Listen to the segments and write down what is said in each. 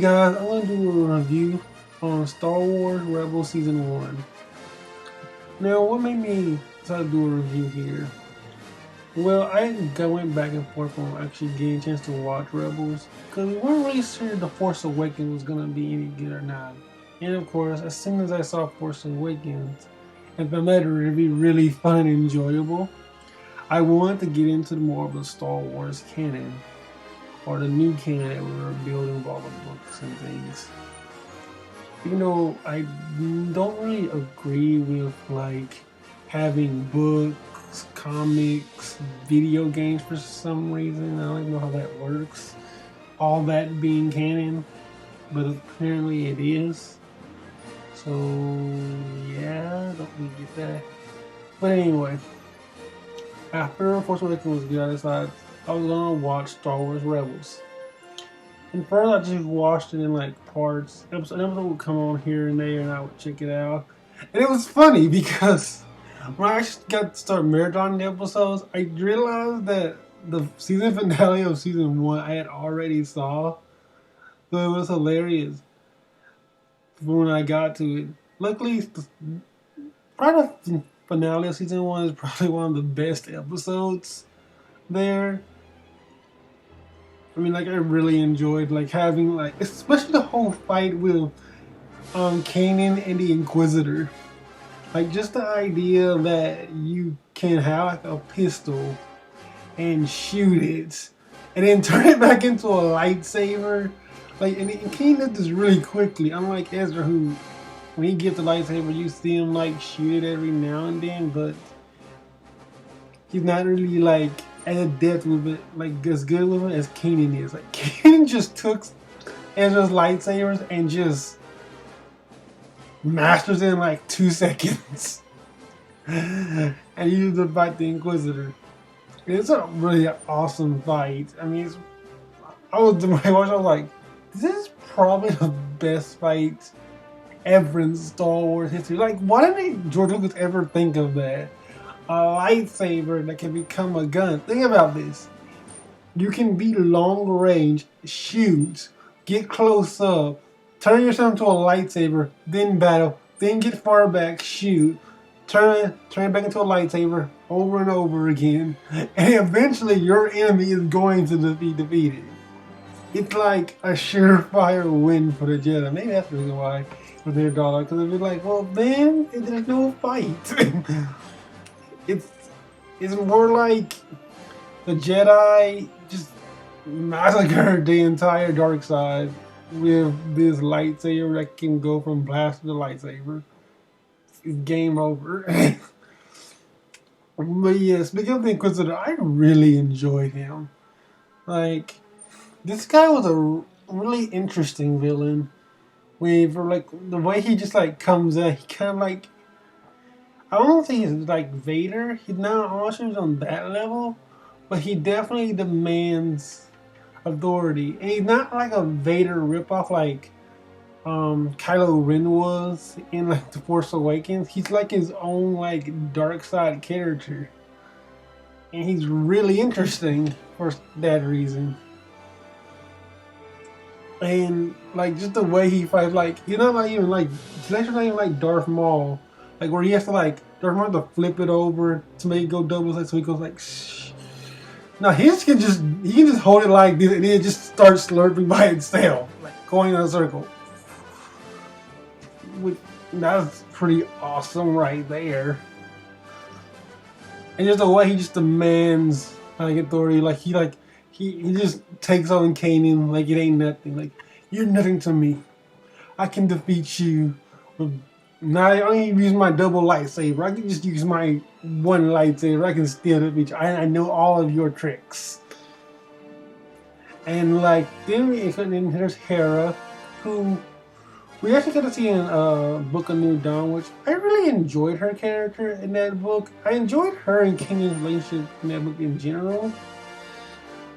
guys, I'm going to do a review on Star Wars Rebels Season 1. Now, what made me decide to do a review here? Well, I went back and forth on actually getting a chance to watch Rebels, because we weren't really sure The Force Awakens was going to be any good or not. And of course, as soon as I saw Force Awakens, and found that to be really fun and enjoyable, I wanted to get into more of the Star Wars canon, or the new canon that we were building with all the books and things. Even though I don't really agree with like having books, comics, video games for some reason. I don't even know how that works. All that being canon, but apparently it is. So yeah, don't really get that. But anyway, after Force Awakens was good, I decided I was gonna watch Star Wars Rebels. And first, I just watched it in like parts. An episode would come on here and there, and I would check it out. And it was funny because when I actually got to start marathoning the episodes, I realized that the season finale of season 1 I had already saw. So it was hilarious when I got to it. Luckily, probably the finale of season 1 is probably one of the best episodes there. I mean, like, I really enjoyed, like, having, like, especially the whole fight with Kanan and the Inquisitor. Like, just the idea that you can have, like, a pistol and shoot it and then turn it back into a lightsaber. Like, and Kanan did this really quickly, unlike Ezra, who, when he gets the lightsaber, you see him, like, shoot it every now and then, but he's not really, like, as adept with it, like as good with it as Kanan is. Like Kanan just took Ezra's lightsabers and just masters it in like 2 seconds, and used to fight the Inquisitor. It's a really awesome fight. I mean, I was like, this is probably the best fight ever in Star Wars history. Like, why didn't George Lucas ever think of that? A lightsaber that can become a gun. Think about this. You can be long range, shoot, get close up, turn yourself into a lightsaber, then battle, then get far back, shoot, turn it back into a lightsaber over and over again, and eventually your enemy is going to be defeated. It's like a surefire win for the Jedi. Maybe that's the reason why for their dollar, because they'd be like, well, then there's no fight. It's more like the Jedi just massacred the entire dark side with this lightsaber that can go from blaster to lightsaber. It's game over. But yeah, speaking of the Inquisitor, I really enjoyed him. Like, this guy was a really interesting villain. For like the way he just like comes in, he kind of like, I don't think he's like Vader. I'm not sure he's on that level, but he definitely demands authority. And he's not like a Vader ripoff like Kylo Ren was in like The Force Awakens. He's like his own like dark side character, and he's really interesting for that reason. And like just the way he fights, like he's not like even like he's actually not even like Darth Maul. Like where he has to like Darth Maul to flip it over to make it go double, like so he goes like shh. No, he can just hold it like this and then it just starts slurping by itself, like going in a circle. That's pretty awesome right there. And just the way he just demands like authority, like he just takes on Kanan like it ain't nothing. Like, you're nothing to me. I can defeat you with not only use my double lightsaber, I can just use my one lightsaber. I can still defeat you. I know all of your tricks. And like then there's Hera, who we actually got to see in Book of New Dawn, which I really enjoyed her character in that book. I enjoyed her and Kanan's relationship in that book in general.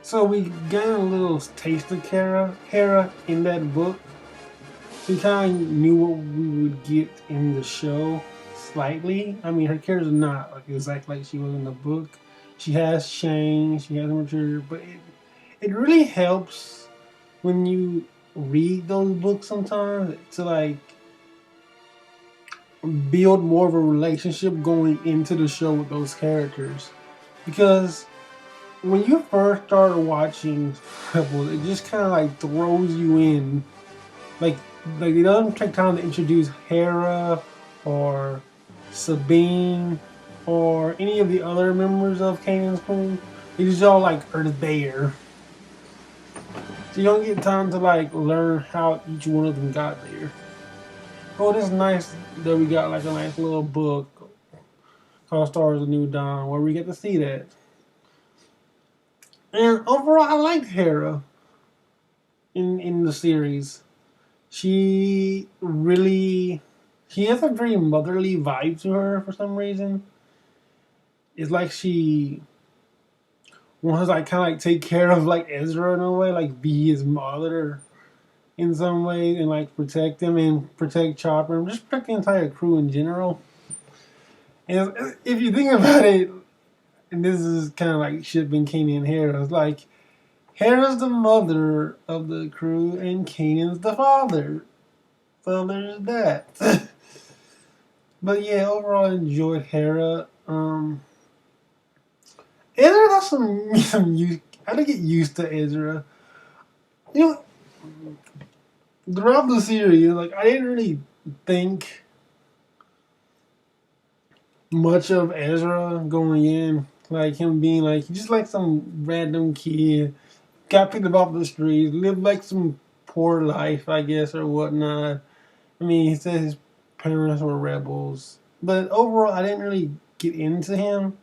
So we got a little taste of Hera in that book. We kind of knew what we would get in the show slightly. I mean, her character's not like exactly like she was in the book. She has changed, she has matured, but it really helps when you read those books sometimes to like build more of a relationship going into the show with those characters. Because when you first start watching Rebels, it just kind of like throws you in. Like, like it doesn't take time to introduce Hera or Sabine or any of the other members of Kanan's crew. They just all like are there. So you don't get time to like learn how each one of them got there. Oh, it's nice that we got like a nice little book called Star Wars: A New Dawn where we get to see that. And overall, I liked Hera in the series. She really, she has a very motherly vibe to her for some reason. It's like she wants to like kind of like take care of like Ezra in a way, like be his mother in some way, and like protect him and protect Chopper and just protect the entire crew in general. And if you think about it, and this is kind of like shipping Kanan and Hera, it's like Hera's the mother of the crew and Kanan's the father. So there's that. But yeah, overall I enjoyed Hera. Ezra got some use. I had to get used to Ezra. You know, throughout the series, like I didn't really think much of Ezra going in, like him being like just like some random kid, got picked up off the streets, lived like some poor life, I guess, or whatnot. I mean, he said his parents were rebels, but overall, I didn't really get into him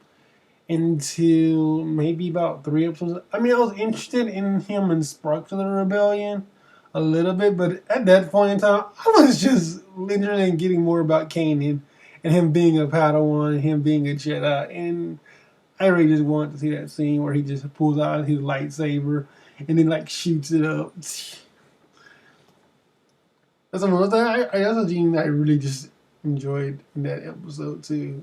until maybe about 3 episodes. I mean, I was interested in him and Sparks of the Rebellion a little bit, but at that point in time, I was just literally getting more about Kanan and him being a Padawan and him being a Jedi. And I really just wanted to see that scene where he just pulls out his lightsaber and then like shoots it up. That's another thing. That's a scene that I really just enjoyed in that episode too.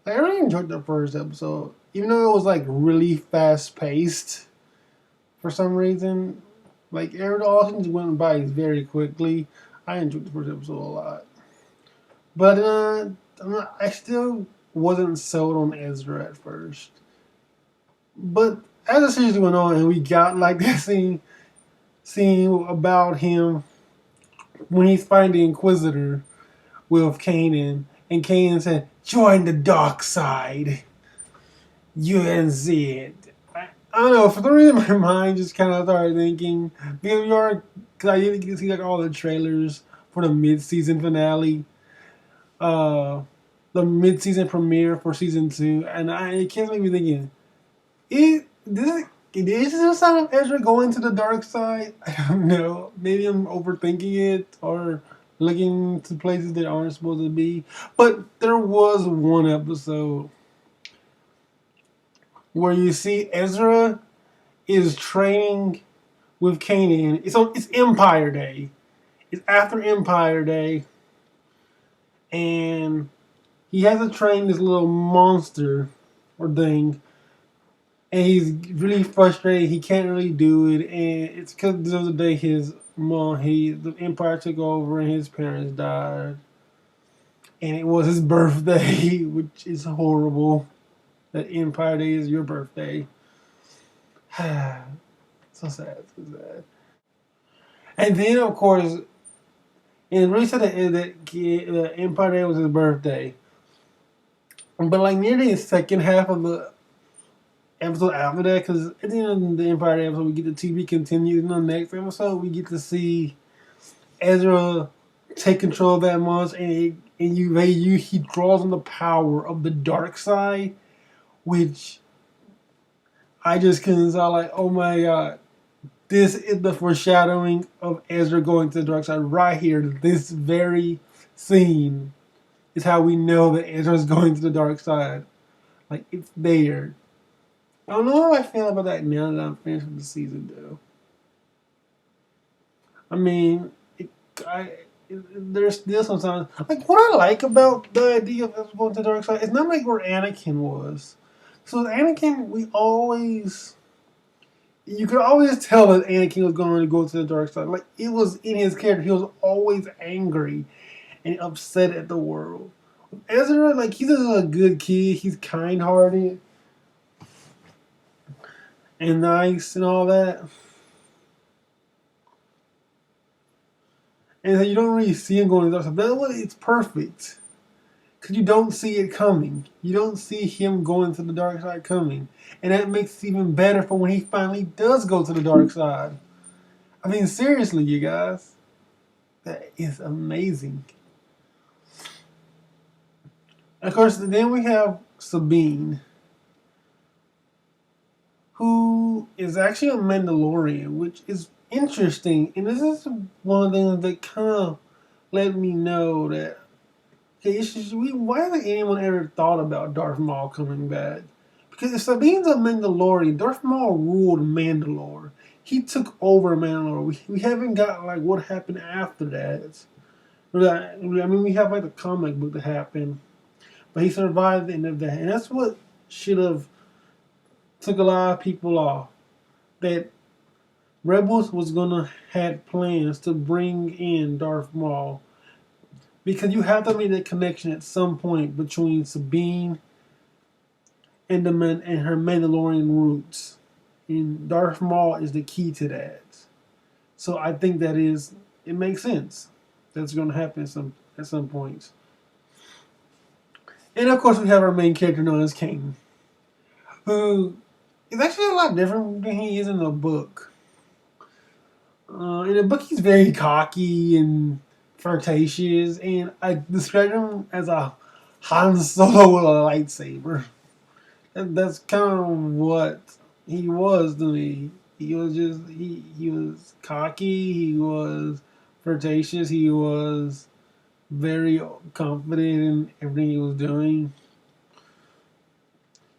Like, I really enjoyed the first episode, even though it was like really fast paced for some reason. Like all things went by very quickly. I enjoyed the first episode a lot, but I still wasn't sold on Ezra at first. But as the series went on, and we got like that scene about him when he's fighting the Inquisitor with Kanan, and Kanan said, "Join the dark side." You didn't see it. I don't know. For some reason, my mind just kind of started thinking because I didn't get to see like all the trailers for the mid-season finale, uh, the mid-season premiere for season 2, and it kept me thinking, this is this a sign of Ezra going to the dark side? I don't know. Maybe I'm overthinking it or looking to places that aren't supposed to be. But there was one episode where you see Ezra is training with Kanan. It's Empire Day. It's after Empire Day, and he has to train this little monster or thing, and he's really frustrated. He can't really do it, and it's because there was a day the Empire took over, and his parents died, and it was his birthday, which is horrible. That Empire Day is your birthday. So sad, so sad. And then, of course, and really said that Empire Day was his birthday. But like near the second half of the episode after that, because at the end of the Empire Day episode, we get the TV continues. In the next episode, we get to see Ezra take control of that monster, and he draws on the power of the dark side, which I just couldn't saw like, oh my god, this is the foreshadowing of Ezra going to the dark side right here. This very scene is how we know that Ezra's going to the dark side. Like, it's there. I don't know how I feel about that now that I'm finished with the season, though. I mean, there's still sometimes like what I like about the idea of Ezra going to the dark side. It's not like where Anakin was. So with Anakin, we always you could always tell that Anakin was going to go to the dark side. Like, it was in his character. He was always angry and upset at the world. Ezra, like, he's a good kid. He's kind-hearted and nice and all that. And you don't really see him going to the dark side. That's what it's perfect. Because you don't see it coming. You don't see him going to the dark side coming. And that makes it even better for when he finally does go to the dark side. I mean, seriously, you guys. That is amazing. Of course, then we have Sabine, who is actually a Mandalorian, which is interesting. And this is one of the things that kind of let me know that, okay, why hasn't anyone ever thought about Darth Maul coming back? Because if Sabine's a Mandalorian, Darth Maul ruled Mandalore. He took over Mandalore. We haven't got like what happened after that. I mean, we have like the comic book that happened, but he survived the end of that, and that's what should have took a lot of people off. That Rebels was gonna had plans to bring in Darth Maul, because you have to make that connection at some point between Sabine and her Mandalorian roots, and Darth Maul is the key to that. So I think it makes sense. That's going to happen at some points. And of course, we have our main character known as Kanan, who is actually a lot different than he is in the book. In the book, he's very cocky and flirtatious, and I describe him as a Han Solo with a lightsaber. That's kind of what he was to me. He was just he was cocky. He was flirtatious. He was very confident in everything he was doing.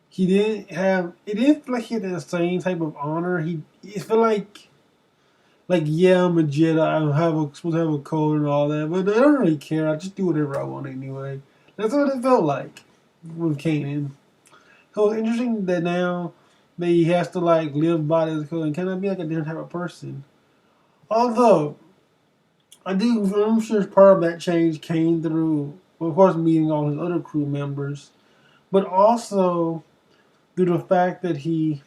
He didn't have. It didn't feel like he had the same type of honor. It felt like yeah, I'm a Jedi. Supposed to have a code and all that, but I don't really care. I just do whatever I want anyway. That's what it felt like with Kanan. So it's interesting that now that he has to like live by this code and kind of be like a different type of person. Although I'm sure part of that change came through, well, of course, meeting all his other crew members, but also through the fact that he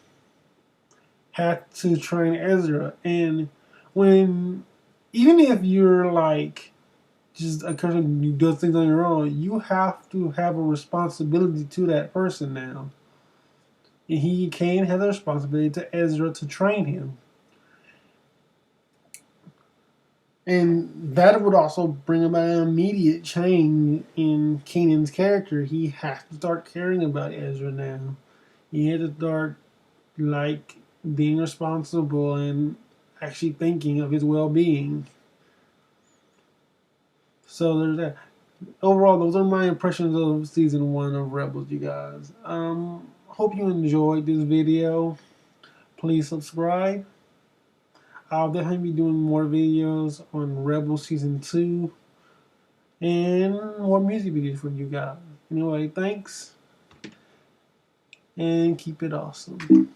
had to train Ezra. And when, even if you're like just a person who does things on your own, you have to have a responsibility to that person now. And Cain has a responsibility to Ezra to train him. And that would also bring about an immediate change in Kanan's character. He has to start caring about Ezra now. He had to start like being responsible and actually thinking of his well-being. So there's that. Overall, those are my impressions of season 1 of Rebels, you guys. Hope you enjoyed this video. Please subscribe. I'll definitely be doing more videos on Rebels Season 2 and more music videos for you guys. Anyway, thanks and keep it awesome.